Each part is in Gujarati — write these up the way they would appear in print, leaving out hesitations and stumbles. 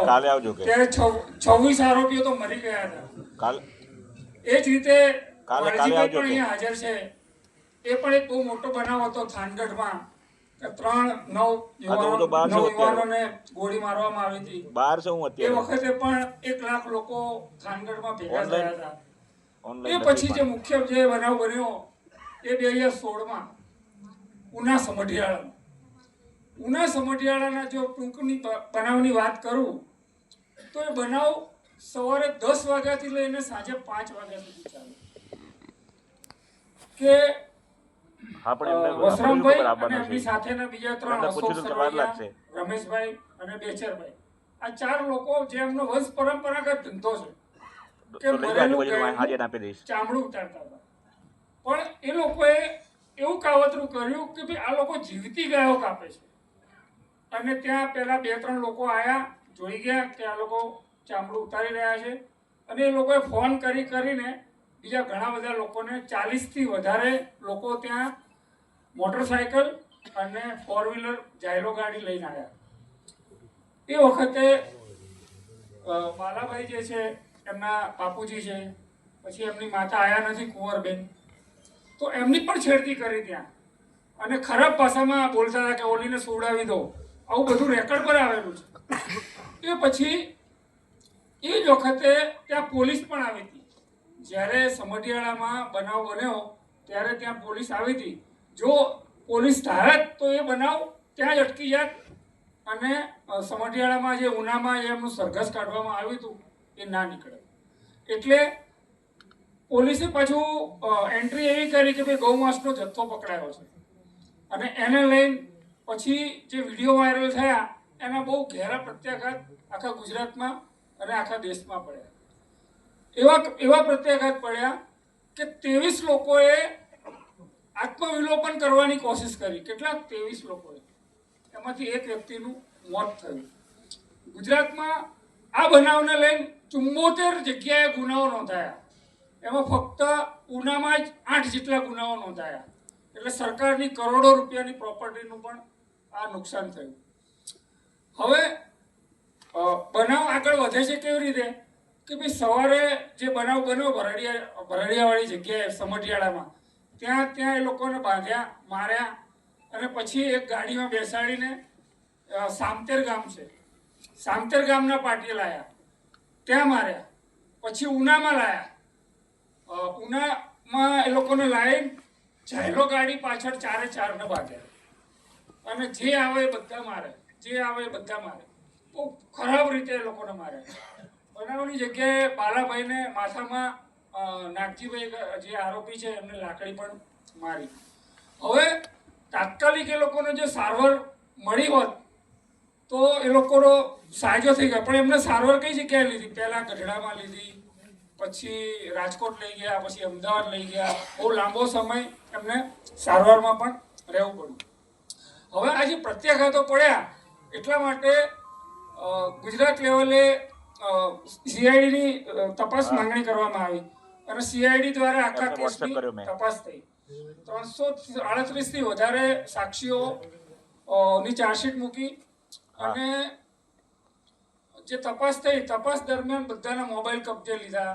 કાલે આવજો કે ત્યારે 26 આરોપીઓ તો મરી ગયા હતા. કાલ એ જ રીતે કાલે વાલજીભાઈ આવજો પણ કે અહીંયા હાજર છે. એ પણ એક બહુ મોટો બનાવ હતો થાનગઢમાં. 9 યુવાનોને ગોળી મારવામાં આવી હતી. બહાર છે હું એ અત્યારે વખતે પણ 1 લાખ લોકો થાનગઢમાં ભેગા થયા હતા. એ ઓનલાઈન પછી જે મુખ્ય જે બનાવ બન્યો એ 2016માં ઉના સમઢિયાળાના જો ટૂંકની બનાવની વાત કરું તો એ બનાવ સવારે 10 વાગ્યાથી લઈને સાંજે 5 વાગ્યા સુધી ચાલે. કે વસરામભાઈ અને એમની સાથેના બીજા 3 અશોક સરવૈયા, રમેશભાઈ અને બેચરભાઈ, આ 4 લોકો જે એમનો વંશ પરંપરાગત ધંધો છે કે મરેલું ચામડું ઉતારતા હતા. પણ એ લોકોએ એવું કાવતરું કર્યું કે ભાઈ આ લોકો જીવતી ગાયો કાપે છે. અને ત્યાં પહેલા 2-3 લોકો આવ્યા, જોઈ ગયા કે આ લોકો ચામડું ઉતારી રહ્યા છે. અને એ લોકોએ ફોન કરીને બીજા ઘણા બધા લોકોને 40થી વધારે લોકો ત્યાં મોટરસાયકલ અને 4-વ્હીલર જાયલો ગાડી લઈને આવ્યા. એ વખતે બાલાભાઈ જે છે એમના બાપુજી છે, પછી એમની માતા આયા નથી કુંવરબેન, તો એમની પણ છેડતી કરી ત્યાં. અને ખરાબ ભાષામાં બોલતા હતા કે ઓલીને સોડાવી દો. આવું બધું રેકોર્ડ પર આવેલું છે. એ પછી એ જ વખતે ત્યાં પોલીસ પણ આવી હતી. જ્યારે સમઢિયાળામાં બનાવ બન્યો ત્યારે ત્યાં પોલીસ આવી હતી. જો પોલીસ ધારત તો એ બનાવ ત્યાં જ અટકી જાત અને સમઢિયાળામાં જે ઉનામાં એમનું સરઘસ કાઢવામાં આવ્યું હતું એ ના નીકળે. એટલે પોલીસે પાછું એન્ટ્રી એવી કરી કે ભાઈ ગૌમાંસનો જથ્થો પકડાયો છે. અને એને લઈને પછી જે વિડીયો વાયરલ થયા એના બહુ ઘેરા પ્રત્યાઘાત આખા ગુજરાતમાં અને આખા દેશમાં પડ્યા. એવા પ્રત્યાઘાત પડ્યા કે 23 લોકોએ આત્મવિલોપન કરવાની કોશિશ કરી. કેટલાક 23 લોકોએ, એમાંથી એક વ્યક્તિનું મોત થયું. ગુજરાતમાં આ બનાવને લઈને 74 જગ્યાએ ગુનાઓ નોંધાયા. એમાં ફક્ત ઉનામાં જ 8 જેટલા ગુનાઓ નોંધાયા. એટલે સરકારની કરોડો રૂપિયાની પ્રોપર્ટીનું પણ આ નુકસાન થયું. હવે બનાવ આગળ વધે છે કેવી રીતે કે ભાઈ સવારે જે બનાવ બન્યો ભરડિયાવાળી જગ્યાએ સમઢિયાળામાં, ત્યાં એ લોકોને બાંધ્યા, માર્યા અને પછી એક ગાડીમાં બેસાડીને સામતેર ગામ છે, સામતેર ગામના પાટીએ લાયા, ત્યાં માર્યા. પછી ઉનામાં લાયા. ઉનામાં એ લોકોને લાવીને જાયલો ગાડી પાછળ 4-4ને બાંધ્યા. અને જે આવે એ બધા મારે, બહુ ખરાબ રીતે એ લોકોને માર્યા. બનાવની જગ્યાએ બાલાભાઈને માથામાં નાગજીભાઈ જે આરોપી છે એમને લાકડી પણ મારી. હવે તાત્કાલિક એ લોકોને જો સારવાર મળી હોત તો એ લોકોનો સાજો થઈ ગયો. પણ એમને સારવાર કઈ જગ્યાએ લીધી? પહેલાં ગઢડામાં લીધી, પછી રાજકોટ લઈ ગયા, પછી અમદાવાદ લઈ ગયા. બહુ લાંબો સમય એમને સારવારમાં પણ રહેવું પડ્યું. હવે આ જે પ્રત્યાઘાતો પડ્યા એટલા માટે ગુજરાત લેવલે સીઆઈડીની તપાસ માંગણી કરવામાં આવી અને સીઆઈડી દ્વારા આખા કેસની તપાસ થઈ. 338થી વધારે સાક્ષીઓની ચાર્જશીટ મૂકી અને જે તપાસ થઈ, તપાસ દરમિયાન બધાના મોબાઈલ કબજે લીધા.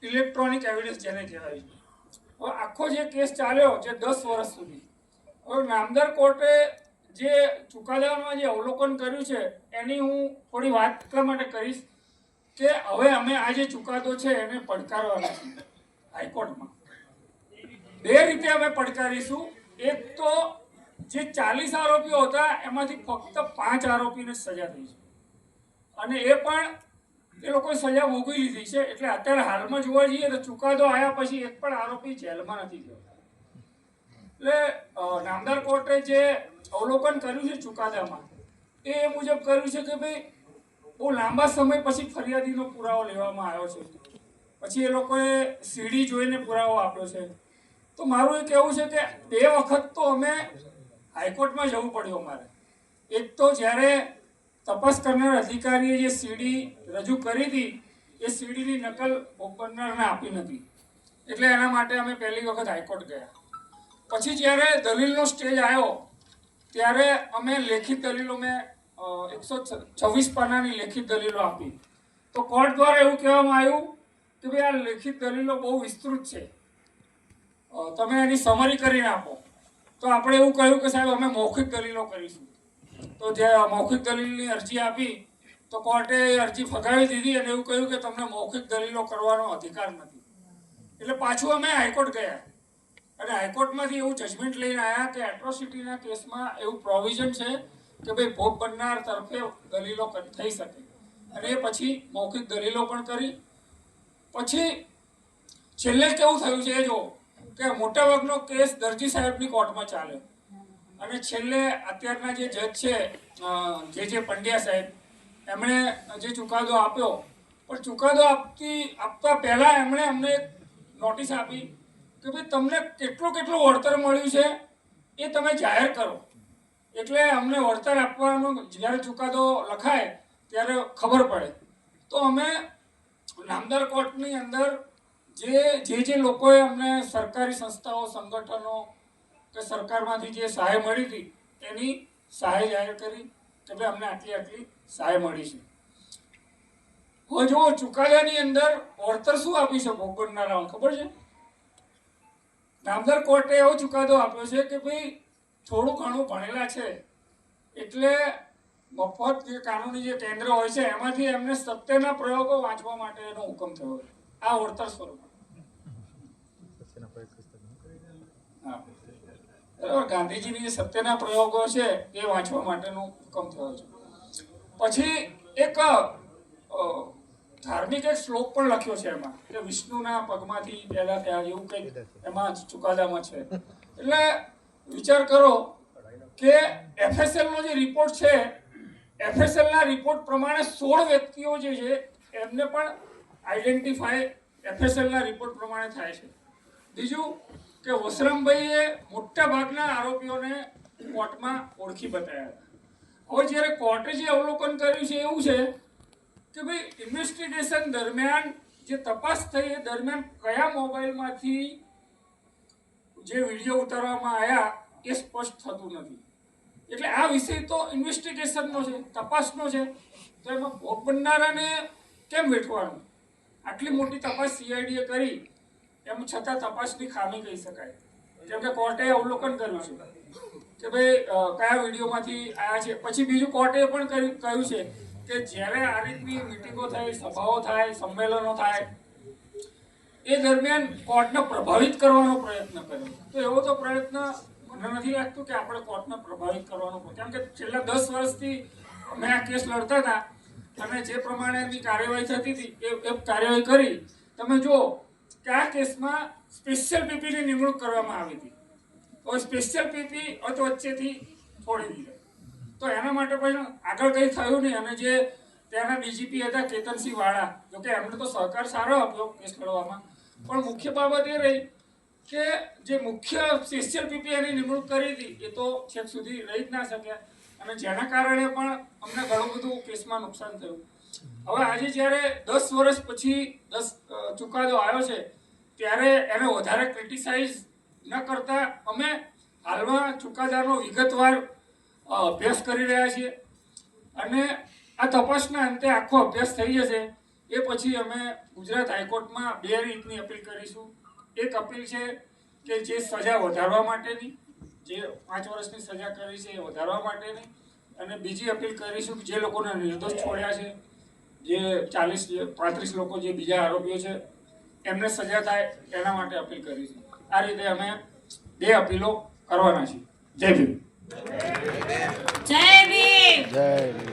ઇલેક્ટ્રોનિક એવિડન્સ જેને કહેવાય. હવે આખો જે કેસ ચાલ્યો જે 10 વર્ષ સુધી, હવે નામદાર કોર્ટે જે ચુકાદામાં જે અવલોકન કર્યું છે એની હું થોડી વાત એટલા માટે કરીશ કે હવે અમે આ જે ચુકાદો છે એને પડકારવાના છીએ હાઈકોર્ટમાં. 2 રીતે અમે પડકારીશું. એક તો જે 40 આરોપીઓ હતા એમાંથી ફક્ત 5 આરોપીને સજા થઈ છે અને એ પણ એ લોકોએ સજા ભોગવી લીધી છે. એટલે અત્યારે હાલમાં જોવા જઈએ તો ચુકાદો આવ્યા પછી એક પણ આરોપી જેલમાં નથી ગયો. એટલે નામદાર કોર્ટે જે અવલોકન કર્યું છે ચુકાદામાં એ મુજબ કર્યું છે કે ભાઈ બહુ લાંબા સમય પછી ફરિયાદીનો પુરાવો લેવામાં આવ્યો છે. પછી એ લોકોએ સીડી જોઈને પુરાવો આપ્યો છે. તો મારું એ કહેવું છે કે 2 વખત તો અમે હાઈકોર્ટમાં જવું પડ્યું અમારે. એક તો જ્યારે તપાસ કરનાર અધિકારીએ જે સીડી રજૂ કરી હતી એ સીડીની નકલ ભોગ બનનારને આપી નથી. એટલે એના માટે અમે પહેલી વખત હાઈકોર્ટ ગયા. પછી જ્યારે દલીલનો સ્ટેજ આવ્યો ત્યારે અમે લેખિત દલીલો મેં 126 પાનાની લેખિત દલીલો આપી. તો કોર્ટ દ્વારા એવું કહેવામાં આવ્યું કે ભાઈ આ લેખિત દલીલો બહુ વિસ્તૃત છે, તમે એની સમરી કરીને આપો. તો આપણે એવું કહ્યું કે સાહેબ અમે મૌખિક દલીલો કરીશું. તો જે મૌખિક દલીલની અરજી આપી તો કોર્ટે એ અરજી ફગાવી દીધી અને એવું કહ્યું કે તમને મૌખિક દલીલો કરવાનો અધિકાર નથી. એટલે પાછું અમે હાઈકોર્ટ ગયા અને હાઈકોર્ટમાંથી એવું જજમેન્ટ લઈને આવ્યા કે એટ્રોસિટીના કેસમાં એવું પ્રોવિઝન છે કે ભાઈ ભોગ બનનાર તરફે દલીલો થઈ શકે. અને એ પછી મૌખિક દલીલો પણ કરી. પછી છેલ્લે કેવું થયું છે એ જો કે મોટાભાગનો કેસ દરજી સાહેબની કોર્ટમાં ચાલે અને છેલ્લે અત્યારના જે જજ છે જે પંડ્યા સાહેબ, એમણે જે ચુકાદો આપ્યો, પણ ચુકાદો આપતા પહેલાં એમણે અમને એક નોટિસ આપી કે ભાઈ તમને કેટલું વળતર મળ્યું છે એ તમે જાહેર કરો, એટલે અમને વળતર આપવાનો જ્યારે ચુકાદો લખાય ત્યારે ખબર પડે. તો અમે નામદાર કોર્ટની અંદર જે લોકોએ અમને સરકારી સંસ્થાઓ, સંગઠનો કે સરકારમાંથી જે સહાય મળી હતી એની સહાય જાહેર કરી કે ભાઈ અમને આટલી સહાય મળી છે. હવે જો ચુકાદાની અંદર વળતર શું આપી છે ભોગ બનનારાઓને ખબર છે? નામદાર કોર્ટે એવો ચુકાદો આપ્યો છે કે ભાઈ થોડું ઘણું ભણેલા છે એટલે મફત જે કાનૂની જે કેન્દ્ર હોય છે એમાંથી એમને સત્યના પ્રયોગો વાંચવા માટેનો હુકમ થયો છે. આ વળતર સ્વરૂપ. બરાબર, ગાંધીજીની જે સત્યના પ્રયોગો છે એ વાંચવા માટેનો હુકમ થયો છે. પછી એક ધાર્મિક એક શ્લોક પણ લખ્યો છે એમાં કે વિષ્ણુના પગમાંથી પેદા થયા એવું કંઈક એમાં ચુકાદામાં છે. એટલે વિચાર કરો કે FSLનો જે રિપોર્ટ છે, FSLના રિપોર્ટ પ્રમાણે 16 વ્યક્તિઓ જે છે એમને પણ આઈડેન્ટિફાય FSLના રિપોર્ટ પ્રમાણે થાય છે. બીજું કે વસરામભાઈએ મોટા ભાગના આરોપીઓને કોર્ટમાં ઓળખી બતાવ્યા હતા. હવે જ્યારે કોર્ટે જે અવલોકન કર્યું છે એવું છે કે ભાઈ ઇન્વેસ્ટિગેશન દરમિયાન જે તપાસ થઈ એ દરમિયાન કયા મોબાઈલમાંથી જે વિડીયો ઉતારવામાં આવ્યા એ સ્પષ્ટ થતું નથી. એટલે આ વિષય તો ઇન્વેસ્ટિગેશનનો છે, તપાસનો છે, તો એમાં ભોગ બનનારાને કેમ વેઠવાનું? આટલી મોટી તપાસ CIDએ કરી એમ છતાં તપાસની ખામી કહી શકાય. કેમ કે કોર્ટે અવલોકન કર્યું છે કે ભાઈ કયા વિડીયોમાંથી આવ્યા છે. પછી બીજું કોર્ટે પણ કહ્યું છે કે જ્યારે આ રીતની મિટિંગો થાય, સભાઓ થાય, સંમેલનો થાય એ દરમિયાન કોર્ટને પ્રભાવિત કરવાનો પ્રયત્ન કર્યો. તો એવો તો પ્રયત્ન મને નથી લાગતું કે આપણે કોર્ટને પ્રભાવિત કરવાનો, કેમ કે છેલ્લા 10 વર્ષથી અમે આ કેસ લડતા હતા અને જે પ્રમાણેની કાર્યવાહી થતી હતી એ કાર્યવાહી કરી. તમે જુઓ કે આ કેસમાં સ્પેશિયલ પીપીની નિમણૂક કરવામાં આવી હતી. તો સ્પેશિયલ પીપી વચ્ચેથી છોડી દીધા. તો એના માટે પણ આગળ કંઈ થયું નહીં. અને જે ત્યાંના DGP હતા કેતનસિંહ વાળા, જોકે એમણે તો સહકાર સારો આપ્યો કેસ લડવામાં, પણ મુખ્ય બાબત એ રહી કે જે મુખ્ય સ્પેશિયલ પીપી એની નિમણૂક કરી હતી એ તો છેક સુધી રહી જ ના શક્યા અને જેના કારણે પણ અમને ઘણું બધું કેસમાં નુકસાન થયું. હવે આજે જ્યારે 10 વર્ષ પછી ચુકાદો આવ્યો છે ત્યારે એને વધારે ક્રિટિસાઇઝ ન કરતા અમે હાલમાં ચુકાદાનો વિગતવાર અભ્યાસ કરી રહ્યા છીએ અને આ તપાસના અંતે આખો અભ્યાસ થઈ જશે એ પછી અમે ગુજરાત હાઈકોર્ટમાં 2 રીતની અપીલ કરીશું. એક અપીલ છે કે જે સજા વધારવા માટેની, જે 5 વર્ષની સજા કરી છે એ વધારવા માટેની, અને બીજી અપીલ કરીશું કે જે લોકોને નિર્દોષ છોડ્યા છે, જે 35 લોકો જે બીજા આરોપીઓ છે એમને સજા થાય એના માટે અપીલ કરીશું. આ રીતે અમે 2 અપીલો કરવાના છીએ. જય ભીમ. જય ભીમ. જય